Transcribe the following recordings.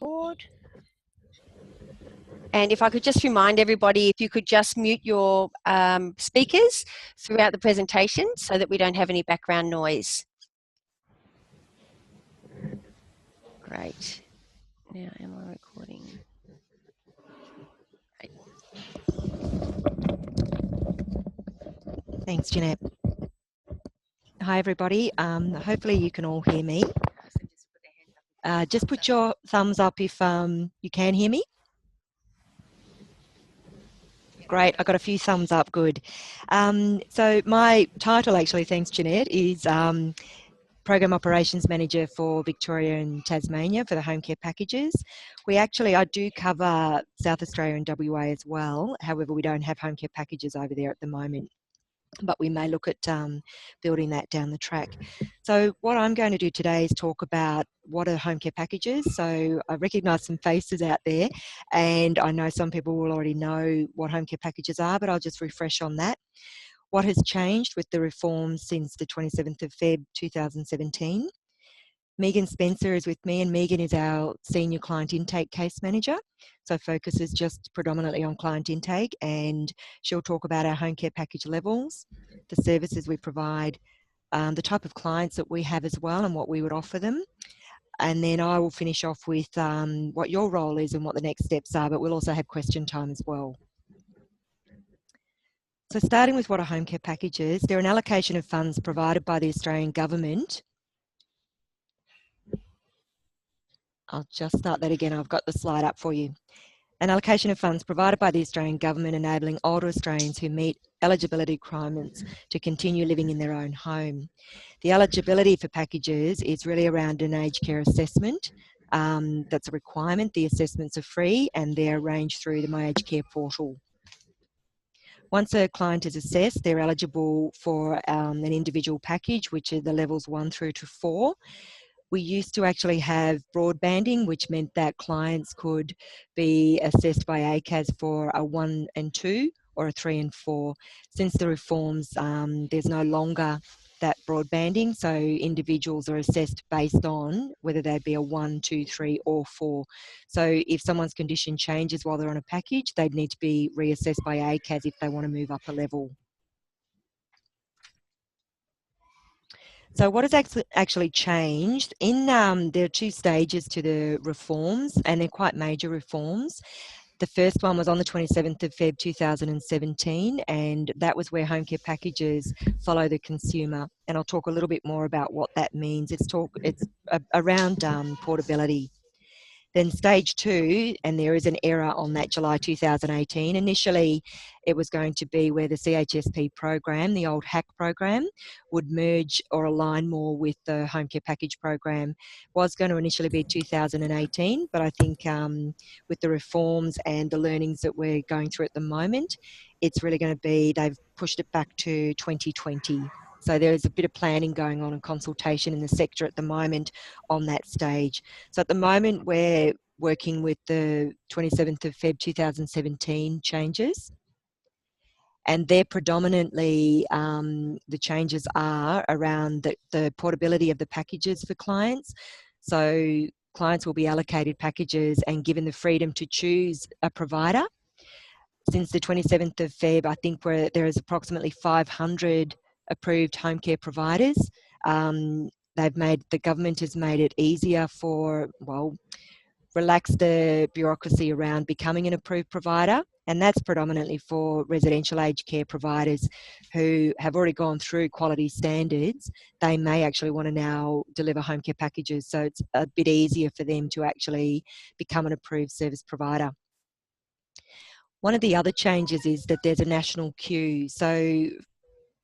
record. And if I could just remind everybody, if you could just mute your speakers throughout the presentation so that we don't have any background noise. Great. Now, am I recording? Great. Thanks, Jeanette. Hi, everybody. Hopefully you can all hear me. Just put your thumbs up if you can hear me. Great, I got a few thumbs up, good. So my title actually, thanks Jeanette, is Program Operations Manager for Victoria and Tasmania for the home care packages. I do cover South Australia and WA as well. However, we don't have home care packages over there at the moment, but we may look at building that down the track. So what I'm going to do today is talk about what are home care packages. So I recognise some faces out there, and I know some people will already know what home care packages are, but I'll just refresh on that. What has changed with the reforms since the 27th of Feb 2017. Megan Spencer is with me, and Megan is our Senior Client Intake Case Manager, so focuses just predominantly on client intake, and she'll talk about our home care package levels, the services we provide, the type of clients that we have as well and what we would offer them. And then I will finish off with what your role is and what the next steps are, but we'll also have question time as well. So starting with what are home care packages, they're an allocation of funds provided by the Australian Government. I'll just start that again. I've got the slide up for you. An allocation of funds provided by the Australian Government enabling older Australians who meet eligibility requirements to continue living in their own home. The eligibility for packages is really around an aged care assessment. That's a requirement. The assessments are free and they're arranged through the My Aged Care portal. Once a client is assessed, they're eligible for an individual package, which are the levels 1 through to 4. We used to actually have broadbanding, which meant that clients could be assessed by ACAS for a 1 and 2 or a 3 and 4. Since the reforms, there's no longer that broadbanding, so individuals are assessed based on whether they'd be a 1, 2, 3 or 4. So if someone's condition changes while they're on a package, they'd need to be reassessed by ACAS if they want to move up a level. So what has actually changed? There are 2 stages to the reforms, and they're quite major reforms. The first one was on the 27th of Feb 2017, and that was where home care packages follow the consumer. And I'll talk a little bit more about what that means. It's around portability. Then stage 2, and there is an error on that July 2018. Initially, it was going to be where the CHSP program, the old HAC program, would merge or align more with the home care package program. Was going to initially be 2018, but I think with the reforms and the learnings that we're going through at the moment, it's really going to be, they've pushed it back to 2020. So there's a bit of planning going on and consultation in the sector at the moment on that stage. So at the moment, we're working with the 27th of Feb 2017 changes. And they're predominantly, the changes are around the portability of the packages for clients. So clients will be allocated packages and given the freedom to choose a provider. Since the 27th of Feb, I think there is approximately 500 approved home care providers. The government has made it easier for, relax the bureaucracy around becoming an approved provider, and that's predominantly for residential aged care providers who have already gone through quality standards. They may actually want to now deliver home care packages, so it's a bit easier for them to actually become an approved service provider. One of the other changes is that there's a national queue. So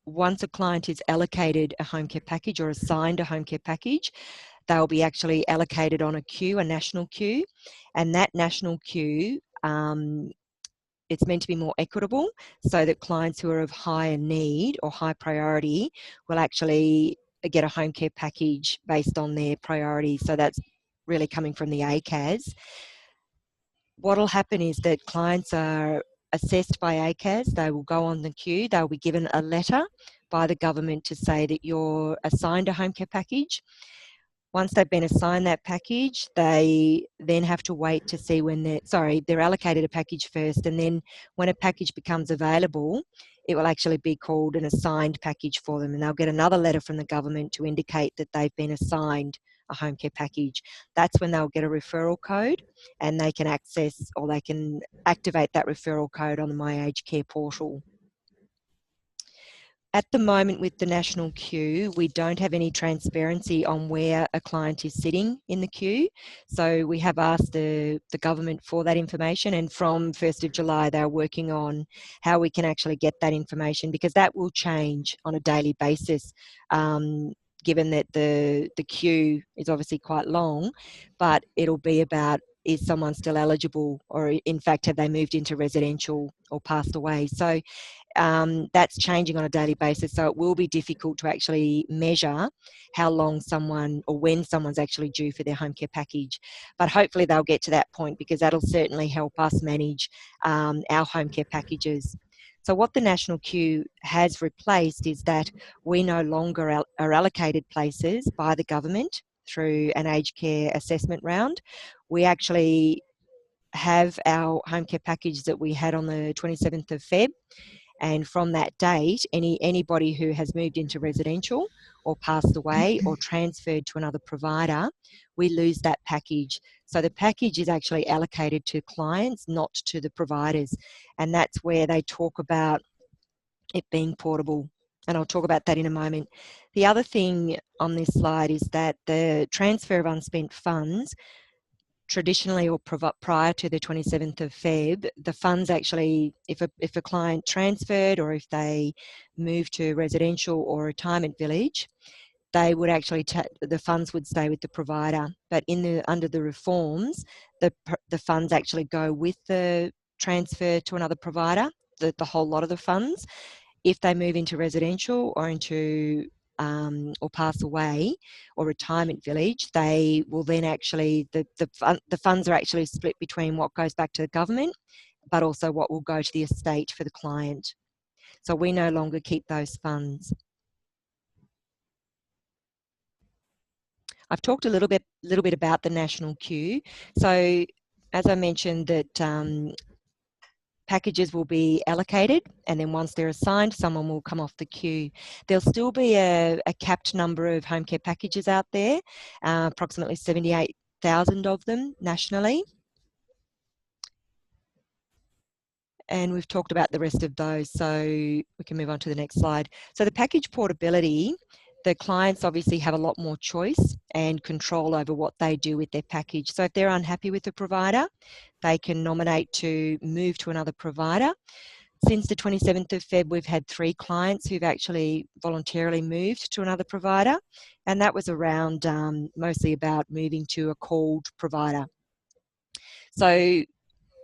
once a client is allocated a home care package or assigned a home care package, they'll be actually allocated on a queue, a national queue, and that national queue, it's meant to be more equitable so that clients who are of higher need or high priority will actually get a home care package based on their priority. So that's really coming from the ACAS. What'll happen is that clients are assessed by ACAS, they will go on the queue, they'll be given a letter by the government to say that you're assigned a home care package. Once they've been assigned that package, they then have to wait to see when they're allocated a package first, and then when a package becomes available, it will actually be called an assigned package for them, and they'll get another letter from the government to indicate that they've been assigned a home care package. That's when they'll get a referral code, and they can access, or they can activate that referral code on the My Aged Care portal. At the moment with the national queue, we don't have any transparency on where a client is sitting in the queue. So we have asked the government for that information, and from 1st of July, they're working on how we can actually get that information, because that will change on a daily basis. Given that the queue is obviously quite long, but it'll be about, is someone still eligible, or in fact, have they moved into residential or passed away? So that's changing on a daily basis, so it will be difficult to actually measure how long someone, or when someone's actually due for their home care package. But hopefully they'll get to that point, because that'll certainly help us manage our home care packages. So what the national queue has replaced is that we no longer are allocated places by the government through an aged care assessment round. We actually have our home care package that we had on the 27th of Feb, and from that date, anybody who has moved into residential or passed away or transferred to another provider, we lose that package. So the package is actually allocated to clients, not to the providers. And that's where they talk about it being portable. And I'll talk about that in a moment. The other thing on this slide is that the transfer of unspent funds, traditionally, or prior to the 27th of Feb, the funds actually, if a client transferred, or if they moved to residential or retirement village, they would actually the funds would stay with the provider. But under the reforms, the funds actually go with the transfer to another provider, the whole lot of the funds. If they move into residential or into or pass away, or retirement village, they will then actually, the funds are actually split between what goes back to the government, but also what will go to the estate for the client. So we no longer keep those funds. I've talked a little bit about the national queue. So as I mentioned, that packages will be allocated, and then once they're assigned, someone will come off the queue. There'll still be a capped number of home care packages out there, approximately 78,000 of them nationally. And we've talked about the rest of those, so we can move on to the next slide. So the package portability, the clients obviously have a lot more choice and control over what they do with their package. So if they're unhappy with the provider, they can nominate to move to another provider. Since the 27th of Feb, we've had 3 clients who've actually voluntarily moved to another provider, and that was around mostly about moving to a called provider. So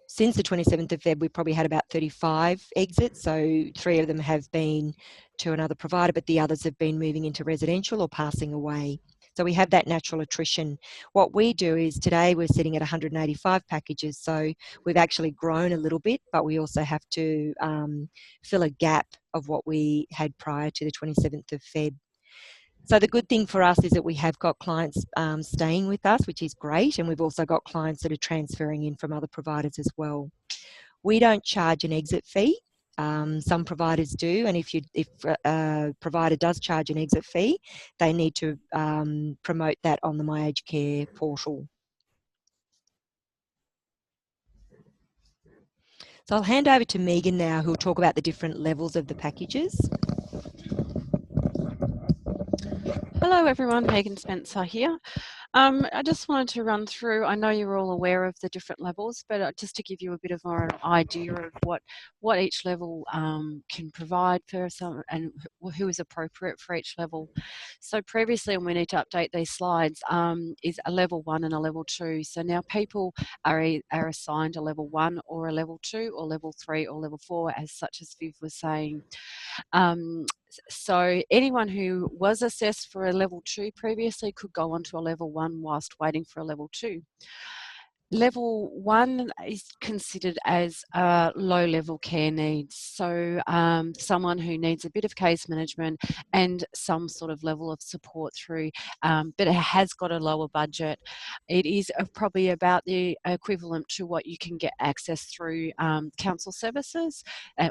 since the 27th of Feb, we probably had about 35 exits. So 3 of them have been to another provider, but the others have been moving into residential or passing away. So we have that natural attrition. What we do is, today we're sitting at 185 packages. So we've actually grown a little bit, but we also have to fill a gap of what we had prior to the 27th of Feb. So the good thing for us is that we have got clients staying with us, which is great, and we've also got clients that are transferring in from other providers as well. We don't charge an exit fee. Some providers do, and if a provider does charge an exit fee, they need to promote that on the My Aged Care portal. So I'll hand over to Megan now, who will talk about the different levels of the packages. Hello everyone, Megan Spencer here. I just wanted to run through, I know you're all aware of the different levels, but just to give you a bit of an idea of what each level can provide for some, and who is appropriate for each level. So previously, and we need to update these slides, is a level 1 and a level 2. So now people are assigned a level 1 or a level 2 or level 3 or level 4, as such as Viv was saying. So anyone who was assessed for a level 2 previously could go on to a level 1 whilst waiting for a level 2. Level 1 is considered as low-level care needs. So someone who needs a bit of case management and some sort of level of support through, but it has got a lower budget. It is probably about the equivalent to what you can get access through council services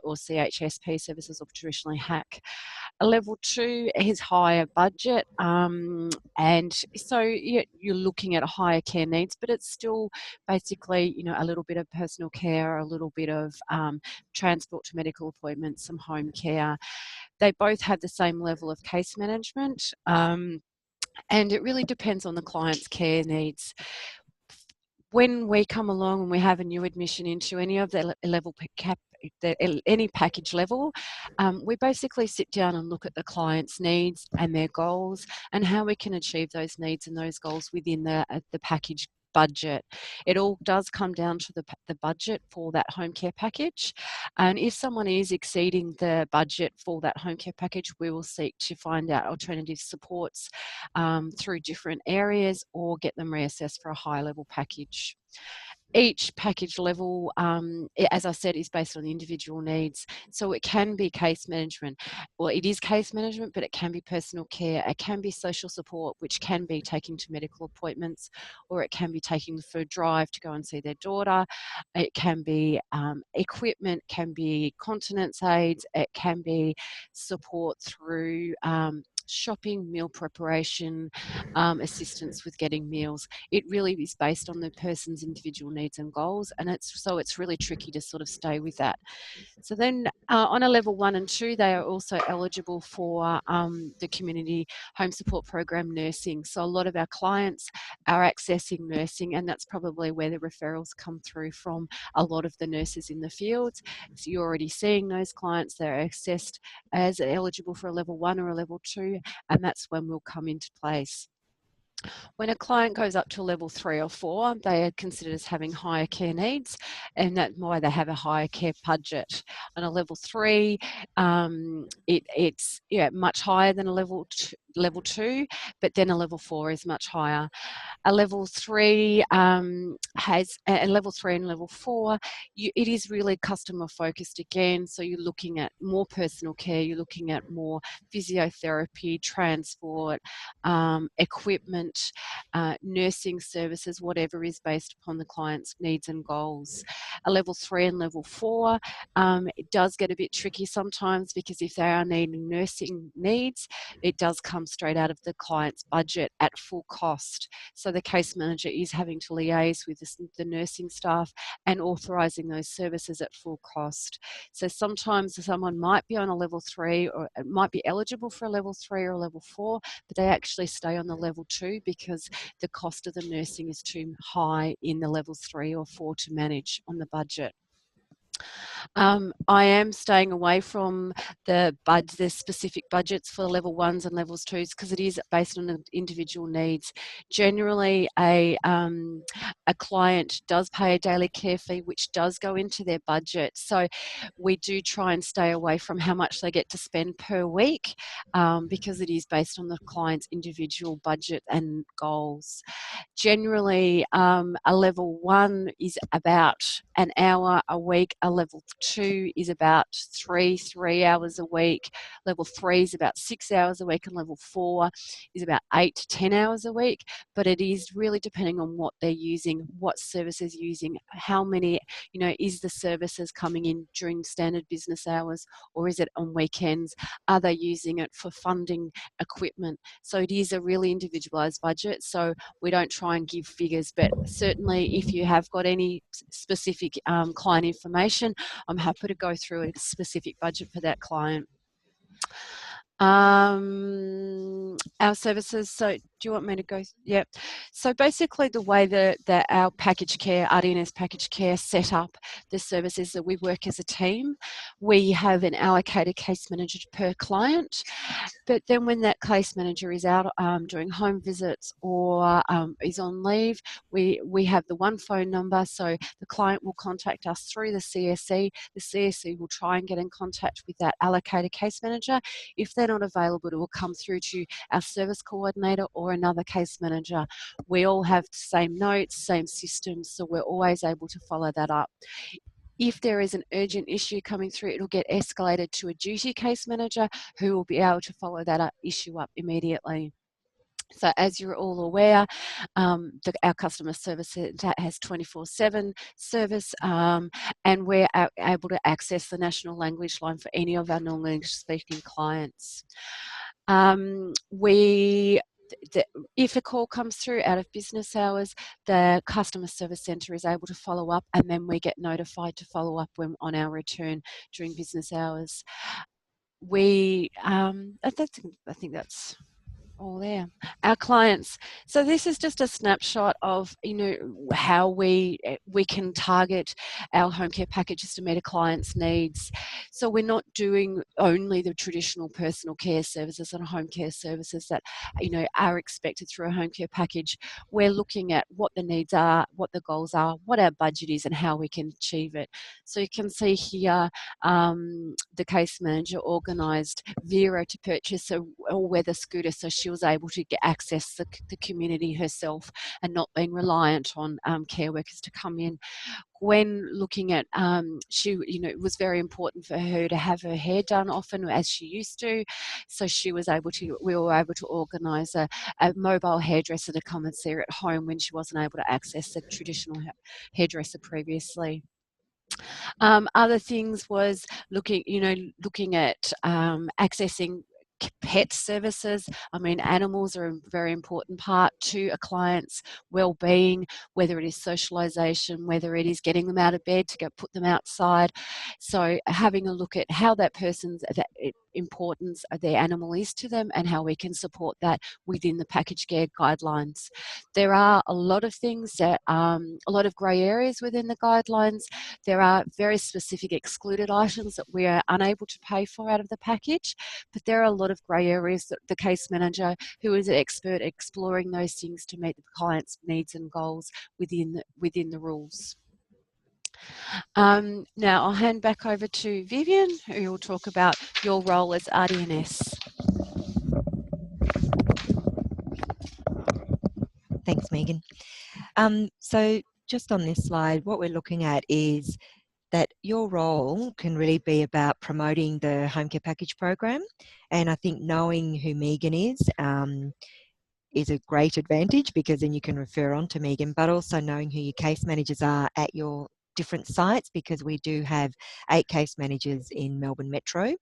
or CHSP services, or traditionally HAC. A level 2 is higher budget, and so you're looking at higher care needs, but it's still basically, a little bit of personal care, a little bit of transport to medical appointments, some home care. They both have the same level of case management, and it really depends on the client's care needs. When we come along and we have a new admission into any of the level cap, any package level, we basically sit down and look at the client's needs and their goals and how we can achieve those needs and those goals within the package budget. It all does come down to the budget for that home care package, and if someone is exceeding the budget for that home care package, we will seek to find out alternative supports through different areas or get them reassessed for a higher level package. Each package level, as I said, is based on individual needs. So it can be case management. Well, it is case management, but it can be personal care. It can be social support, which can be taking to medical appointments, or it can be taking for a drive to go and see their daughter. It can be equipment, can be continence aids. It can be support through shopping, meal preparation, assistance with getting meals. It really is based on the person's individual needs and goals, and it's really tricky to sort of stay with that. So then on a level 1 and 2, they are also eligible for the community home support program nursing. So a lot of our clients are accessing nursing, and that's probably where the referrals come through from a lot of the nurses in the fields. So you're already seeing those clients. They're assessed as eligible for a level 1 or a level 2, and that's when we'll come into place. When a client goes up to a level 3 or 4, they are considered as having higher care needs, and that's why they have a higher care budget. On a level 3, it's much higher than a level 2, but then a level 4 is much higher. A level 3 has a level 3 and level 4. It is really customer focused again. So you're looking at more personal care. You're looking at more physiotherapy, transport, equipment, nursing services, whatever is based upon the client's needs and goals. A level 3 and level 4, it does get a bit tricky sometimes, because if they are needing nursing needs, it does come straight out of the client's budget at full cost. So the case manager is having to liaise with the nursing staff and authorising those services at full cost. So sometimes someone might be on a level 3 or might be eligible for a level 3 or a level 4, but they actually stay on the level 2 because the cost of the nursing is too high in the levels 3 or 4 to manage on the budget. I am staying away from the specific budgets for level 1s and levels 2s because it is based on individual needs. Generally, a client does pay a daily care fee, which does go into their budget. So we do try and stay away from how much they get to spend per week because it is based on the client's individual budget and goals. Generally, a level 1 is about an hour a week. A level 2 is about three hours a week. Level 3 is about 6 hours a week, and level 4 is about 8 to 10 hours a week. But it is really depending on what they're using, what services using, how many, is the services coming in during standard business hours, or is it on weekends? Are they using it for funding equipment? So it is a really individualised budget. So we don't try and give figures, but certainly if you have got any specific client information, I'm happy to go through a specific budget for that client. Our services, so do you want me to go? Yep. So basically the way that our package care, RDNS package care set up the services that we work as a team. We have an allocated case manager per client, but then when that case manager is out doing home visits or is on leave, we have the one phone number, so the client will contact us through the CSE. The CSE will try and get in contact with that allocated case manager. If they're not available, it will come through to our service coordinator or another case manager. We all have the same notes, same systems, so we're always able to follow that up. If there is an urgent issue coming through, it'll get escalated to a duty case manager who will be able to follow that issue up immediately. So as you're all aware, our customer service centre has 24/7 service, and we're able to access the national language line for any of our non-English speaking clients. If a call comes through out of business hours, the customer service centre is able to follow up, and then we get notified to follow up when on our return during business hours. I think that's all there. Our clients. So this is just a snapshot of, how we can target our home care packages to meet a client's needs. So we're not doing only the traditional personal care services and home care services that, are expected through a home care package. We're looking at what the needs are, what the goals are, what our budget is, and how we can achieve it. So you can see here, the case manager organised Vera to purchase a all-weather scooter, so she was able to access the community herself and not being reliant on care workers to come in. When looking at, it was very important for her to have her hair done often as she used to, so we were able to organise a mobile hairdresser to come and see her at home when she wasn't able to access a traditional hairdresser previously. Other things was looking at accessing pet services. I mean, animals are a very important part to a client's well-being, whether it is socialisation, whether it is getting them out of bed to go put them outside. So having a look at how that person's importance of their animal is to them and how we can support that within the package care guidelines. There are a lot of things that, a lot of grey areas within the guidelines. There are very specific excluded items that we are unable to pay for out of the package, but there are a lot of grey areas that the case manager, who is an expert at exploring those things to meet the client's needs and goals within the rules. Now I'll hand back over to Vivian, who will talk about your role as RDNS. Thanks, Megan. So just on this slide, what we're looking at is that your role can really be about promoting the home care package program. And I think knowing who Megan is a great advantage, because then you can refer on to Megan, but also knowing who your case managers are at your different sites, because we do have 8 case managers in Melbourne Metro.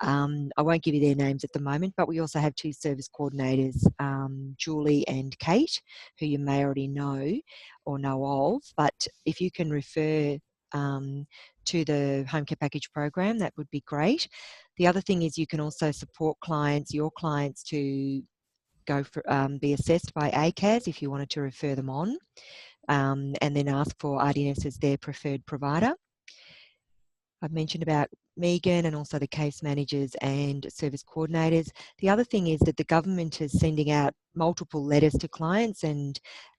I won't give you their names at the moment, but we also have 2 service coordinators, Julie and Kate, who you may already know or know of, but if you can refer to the home care package program, that would be great. The other thing is you can also support your clients to go for be assessed by ACAS if you wanted to refer them on, and then ask for RDNS as their preferred provider. I've mentioned about Megan and also the case managers and service coordinators. The other thing is that the government is sending out multiple letters to clients, and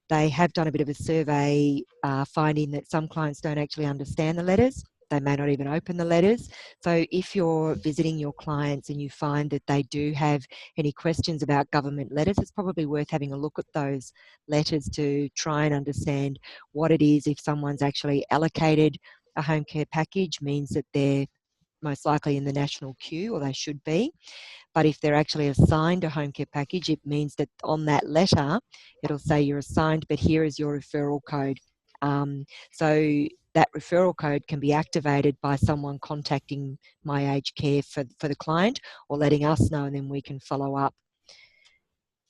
they have done a bit of a survey finding that some clients don't actually understand the letters. They may not even open the letters. So if you're visiting your clients and you find that they do have any questions about government letters, it's probably worth having a look at those letters to try and understand what it is. If someone's actually allocated a home care package, means that they're most likely in the national queue, or they should be. But if they're actually assigned a home care package, it means that on that letter, it'll say you're assigned, but here is your referral code. So that referral code can be activated by someone contacting My Aged Care for the client, or letting us know, and then we can follow up.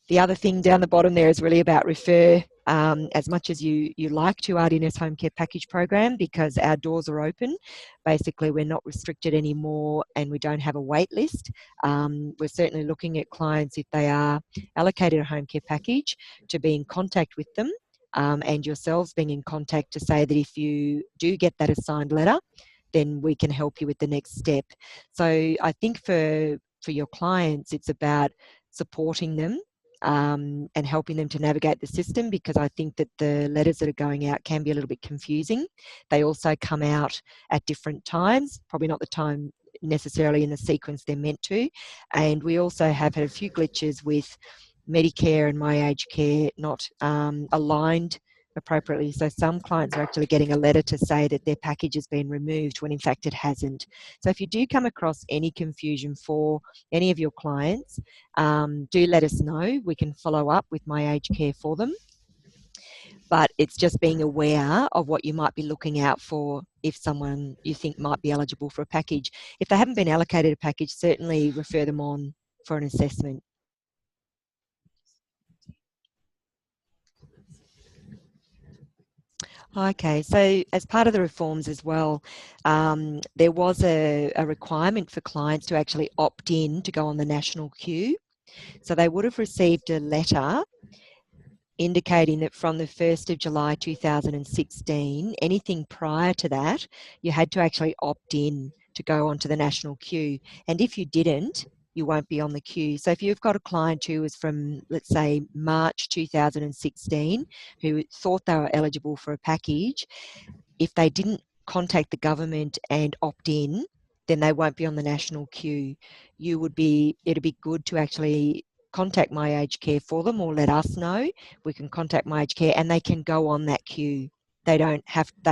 The other thing down the bottom there is really about refer as much as you like to RDNS home care package program, because our doors are open. Basically, we're not restricted anymore and we don't have a wait list. We're certainly looking at clients, if they are allocated a home care package, to be in contact with them, and yourselves being in contact to say that if you do get that assigned letter, then we can help you with the next step. So I think for your clients, it's about supporting them and helping them to navigate the system, because I think that the letters that are going out can be a little bit confusing. They also come out at different times, probably not the time necessarily in the sequence they're meant to. And we also have had a few glitches with Medicare and My Aged Care not aligned appropriately. So some clients are actually getting a letter to say that their package has been removed when in fact it hasn't. So if you do come across any confusion for any of your clients, do let us know. We can follow up with My Aged Care for them. But it's just being aware of what you might be looking out for if someone you think might be eligible for a package. If they haven't been allocated a package, certainly refer them on for an assessment. Okay, so as part of the reforms as well, there was a requirement for clients to actually opt in to go on the national queue. So they would have received a letter indicating that from the 1st of July 2016, anything prior to that, you had to actually opt in to go onto the national queue. And if you didn't, you won't be on the queue. So if you've got a client who is from, let's say, March 2016, who thought they were eligible for a package, if they didn't contact the government and opt in, then they won't be on the national queue. It'd be good to actually contact My Aged Care for them, or let us know. We can contact My Aged Care and they can go on that queue. They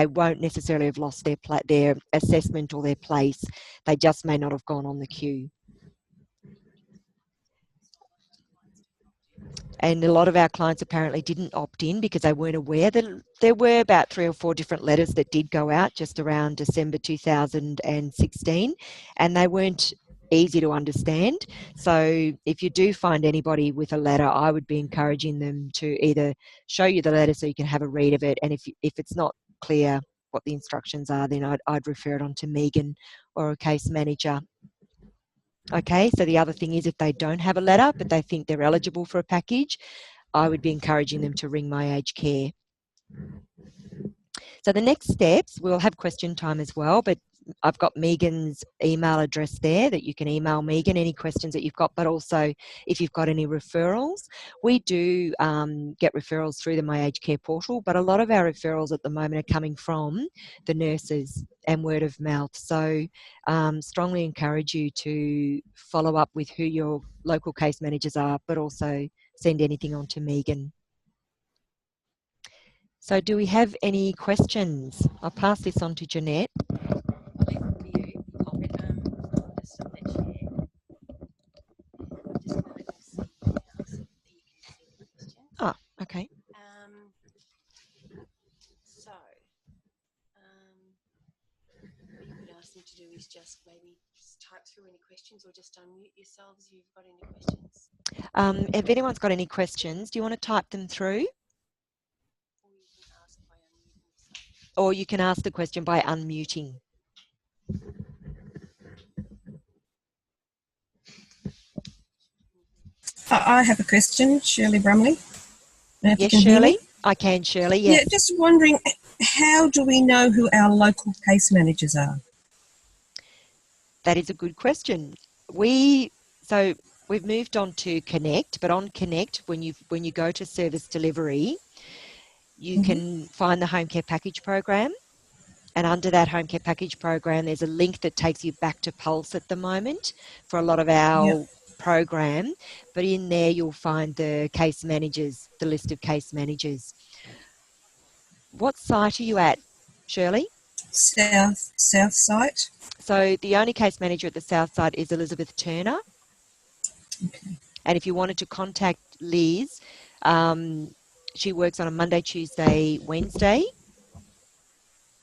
won't necessarily have lost their assessment or their place. They just may not have gone on the queue. And a lot of our clients apparently didn't opt in because they weren't aware that there were about 3 or 4 different letters that did go out just around December 2016, and they weren't easy to understand. So if you do find anybody with a letter, I would be encouraging them to either show you the letter so you can have a read of it, and if it's not clear what the instructions are, then I'd refer it on to Megan or a case manager. Okay, so the other thing is if they don't have a letter but they think they're eligible for a package, I would be encouraging them to ring My Aged Care. So the next steps, we'll have question time as well, but I've got Megan's email address there that you can email Megan any questions that you've got, but also if you've got any referrals. We do get referrals through the My Aged Care portal, but a lot of our referrals at the moment are coming from the nurses and word of mouth. So strongly encourage you to follow up with who your local case managers are, but also send anything on to Megan. So do we have any questions? I'll pass this on to Jeanette. Oh, okay. What you could ask them to do is just maybe just type through any questions or just unmute yourselves if you've got any questions. If anyone's got any questions, do you want to type them through? Or you can ask the question by unmuting. I have a question, Shirley Brumley. Yes, Shirley? I can, Shirley, yes. Yeah, just wondering, how do we know who our local case managers are? That is a good question. We've moved on to Connect, but on Connect, when you go to service delivery, you can find the home care package program. And under that home care package program, there's a link that takes you back to Pulse at the moment for a lot of our program. But in there, you'll find the case managers, the list of case managers. What site are you at, Shirley? South site. So the only case manager at the South site is Elizabeth Turner. Okay. And if you wanted to contact Liz, she works on a Monday, Tuesday, Wednesday.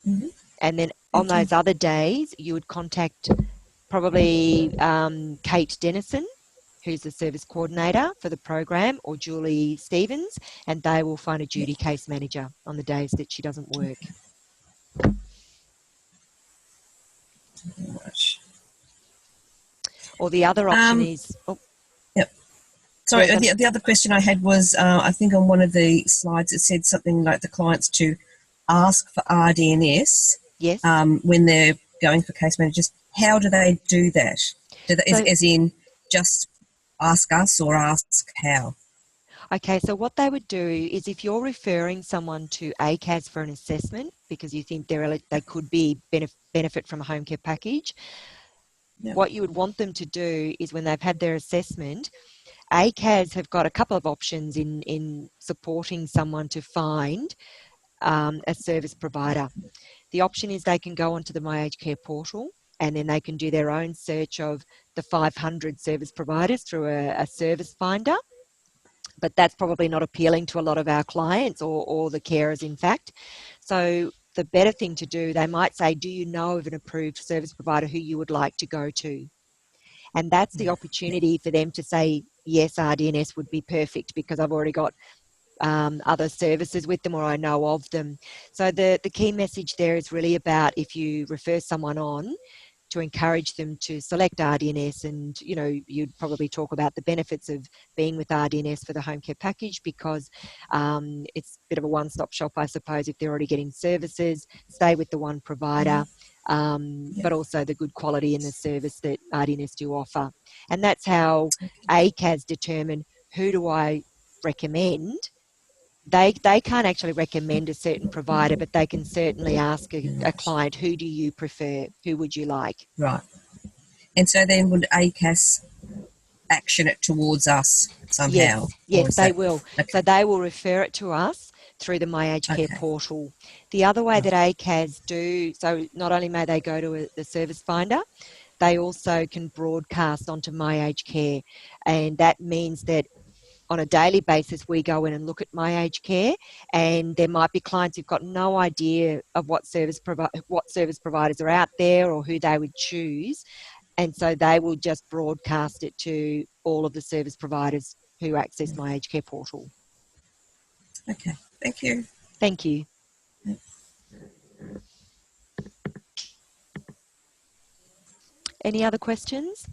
And then on those other days, you would contact probably Kate Dennison, who's the service coordinator for the program, or Julie Stevens, and they will find a duty case manager on the days that she doesn't work. Or the other option is... Oh, sorry, the other question I had was, I think on one of the slides it said something like the clients to ask for RDNS when they're going for case managers. How do they do that? As in just ask us or ask how? Okay, so what they would do is if you're referring someone to ACAS for an assessment because you think they could be benefit from a home care package, what you would want them to do is when they've had their assessment, ACAS have got a couple of options in supporting someone to find a service provider. The option is they can go onto the My Aged Care portal, and then they can do their own search of the 500 service providers through a service finder. But that's probably not appealing to a lot of our clients or the carers, in fact. So the better thing to do, they might say, do you know of an approved service provider who you would like to go to? And that's the opportunity for them to say, yes, RDNS would be perfect because I've already got other services with them, or I know of them. So the key message there is really about, if you refer someone on, to encourage them to select RDNS. And, you know, you'd probably talk about the benefits of being with RDNS for the home care package, because it's a bit of a one-stop shop, I suppose. If they're already getting services, stay with the one provider, but also the good quality in the service that RDNS do offer. And that's how ACAS determine who do I recommend. They can't actually recommend a certain provider, but they can certainly ask a client, who do you prefer? Who would you like? Right. And so then would ACAS action it towards us somehow? Yes, they will. Okay. So they will refer it to us through the My Aged Care portal. The other way that ACAS do, so not only may they go to the service finder, they also can broadcast onto My Aged Care. And that means that on a daily basis, we go in and look at My Aged Care, and there might be clients who've got no idea of what service providers are out there or who they would choose. And so they will just broadcast it to all of the service providers who access My Aged Care portal. Okay, thank you. Thank you. Any other questions?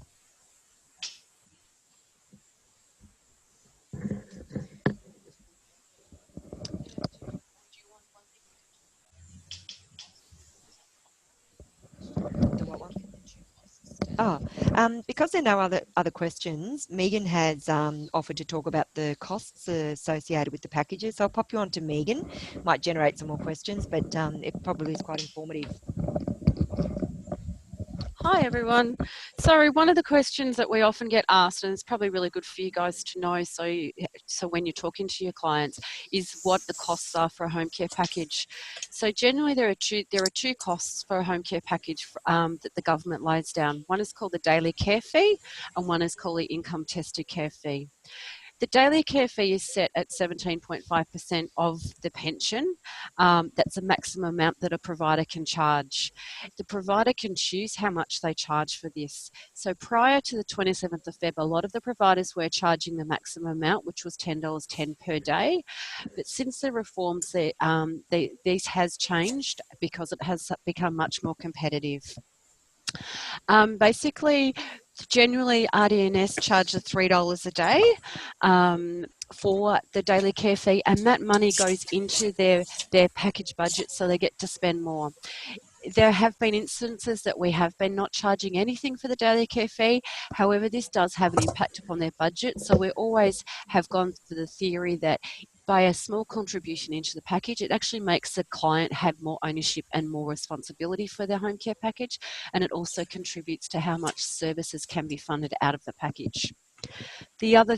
Because there are no other questions, Megan has offered to talk about the costs associated with the packages. So I'll pop you on to Megan. Might generate some more questions, but it probably is quite informative. Hi everyone. Sorry, one of the questions that we often get asked, and it's probably really good for you guys to know, so when you're talking to your clients, is what the costs are for a home care package. So generally there are two costs for a home care package that the government lays down. One is called the daily care fee, and one is called the income tested care fee. The daily care fee is set at 17.5% of the pension. That's the maximum amount that a provider can charge. The provider can choose how much they charge for this. So prior to the 27th of Feb, a lot of the providers were charging the maximum amount, which was $10.10 per day. But since the reforms, this has changed because it has become much more competitive. Basically, generally RDNS charges $3 a day for the daily care fee, and that money goes into their package budget, so they get to spend more. There have been instances that we have been not charging anything for the daily care fee. However, this does have an impact upon their budget, so we always have gone for the theory that by a small contribution into the package, it actually makes the client have more ownership and more responsibility for their home care package, and it also contributes to how much services can be funded out of the package. The other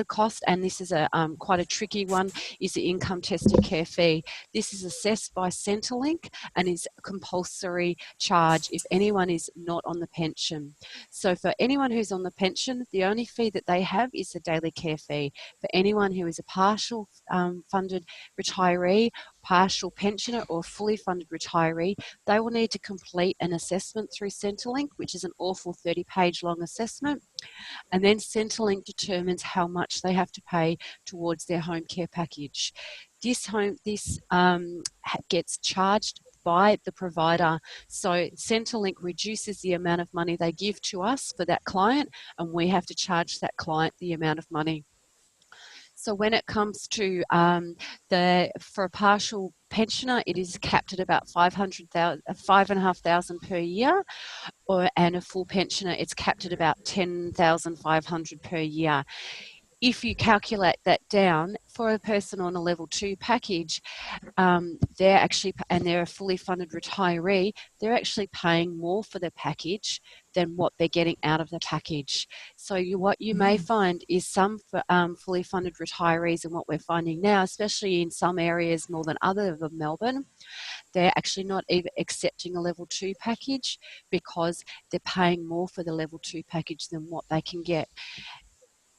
cost, and this is quite a tricky one, is the income tested care fee. This is assessed by Centrelink and is a compulsory charge if anyone is not on the pension. So for anyone who's on the pension, the only fee that they have is the daily care fee. For anyone who is a partial funded retiree, partial pensioner, or fully funded retiree, they will need to complete an assessment through Centrelink, which is an awful 30-page long assessment. And then Centrelink determines how much they have to pay towards their home care package. This gets charged by the provider. So Centrelink reduces the amount of money they give to us for that client, and we have to charge that client the amount of money. So when it comes to for a partial pensioner, it is capped at about $5,500 per year, and a full pensioner, it's capped at about $10,500 per year. if you calculate that down for a person on a level 2 package, they're actually, and they're a fully funded retiree, they're actually paying more for their package than what they're getting out of the package. So what you may find is some fully funded retirees, and what we're finding now, especially in some areas more than others of Melbourne, they're actually not even accepting a level 2 package because they're paying more for the level 2 package than what they can get.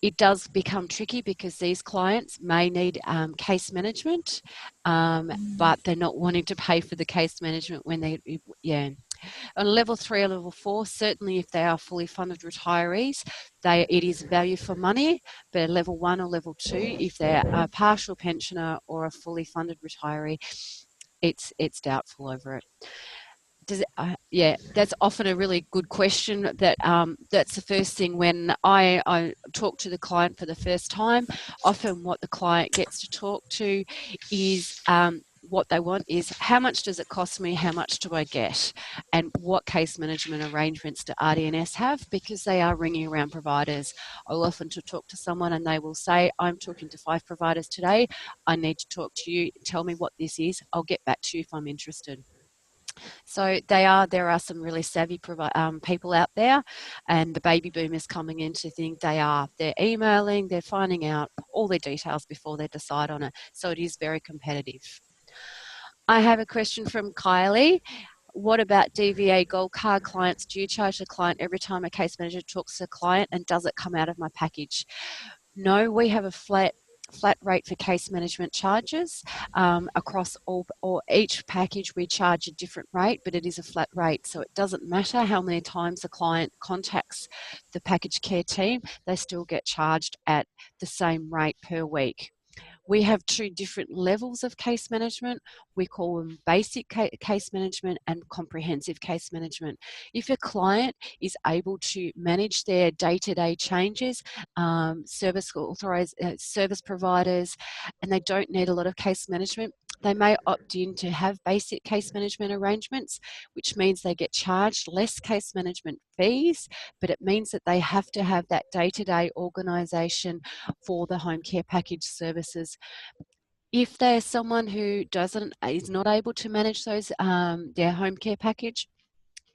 It does become tricky because these clients may need case management, but they're not wanting to pay for the case management when they, On level 3 or level 4, certainly if they are fully funded retirees, it is value for money, but level 1 or level 2, if they're a partial pensioner or a fully funded retiree, it's doubtful over it. That's often a really good question. That's the first thing when I talk to the client for the first time. Often what the client gets to talk to is what they want is, how much does it cost me, how much do I get, and what case management arrangements do RDNS have, because they are ringing around providers. I'll often talk to someone and they will say, I'm talking to 5 providers today, I need to talk to you, tell me what this is, I'll get back to you if I'm interested. So there are some really savvy people out there, and the baby boomers coming in to think they're emailing, they're finding out all their details before they decide on it. So it is very competitive. I have a question from Kylie. What about DVA Gold Card clients? Do you charge the client every time a case manager talks to the client, and does it come out of my package? No, we have a flat rate for case management charges across all, or each package we charge a different rate, but it is a flat rate, so it doesn't matter how many times the client contacts the package care team, they still get charged at the same rate per week. We have 2 different levels of case management. We call them basic case management and comprehensive case management. If a client is able to manage their day-to-day changes, service providers, and they don't need a lot of case management, they may opt in to have basic case management arrangements, which means they get charged less case management fees, but it means that they have to have that day-to-day organisation for the home care package services. If there's someone who is not able to manage those, their home care package,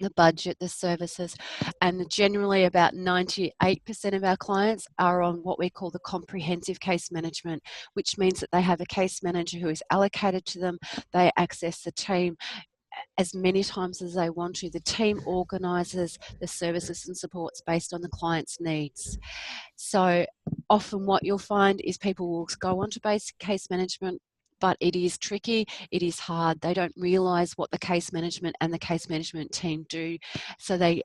the budget, the services, and generally about 98% of our clients are on what we call the comprehensive case management, which means that they have a case manager who is allocated to them. They access the team as many times as they want to. The team organises the services and supports based on the client's needs. So often what you'll find is people will go on to basic case management, but it is tricky, it is hard. They don't realise what the case management and the case management team do, so they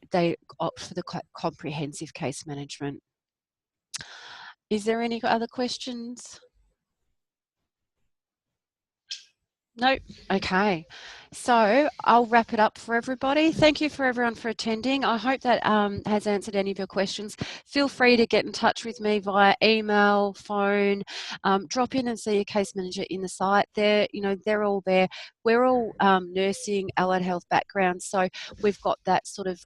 opt for the comprehensive case management. Is there any other questions? Nope. Okay. So I'll wrap it up for everybody. Thank you for everyone for attending. I hope that has answered any of your questions. Feel free to get in touch with me via email, phone, drop in and see your case manager in the site. They're all there. We're all nursing, allied health backgrounds, so we've got that sort of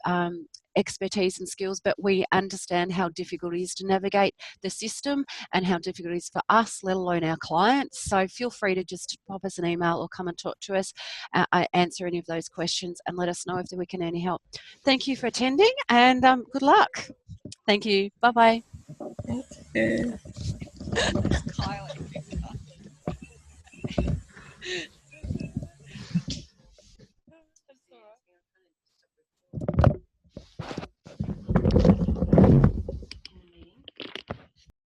expertise and skills, but we understand how difficult it is to navigate the system and how difficult it is for us, let alone our clients. So feel free to just pop us an email or come and talk to us, answer any of those questions, and let us know if we can any help. Thank you for attending, and good luck. Thank you. Bye-bye. Thank you.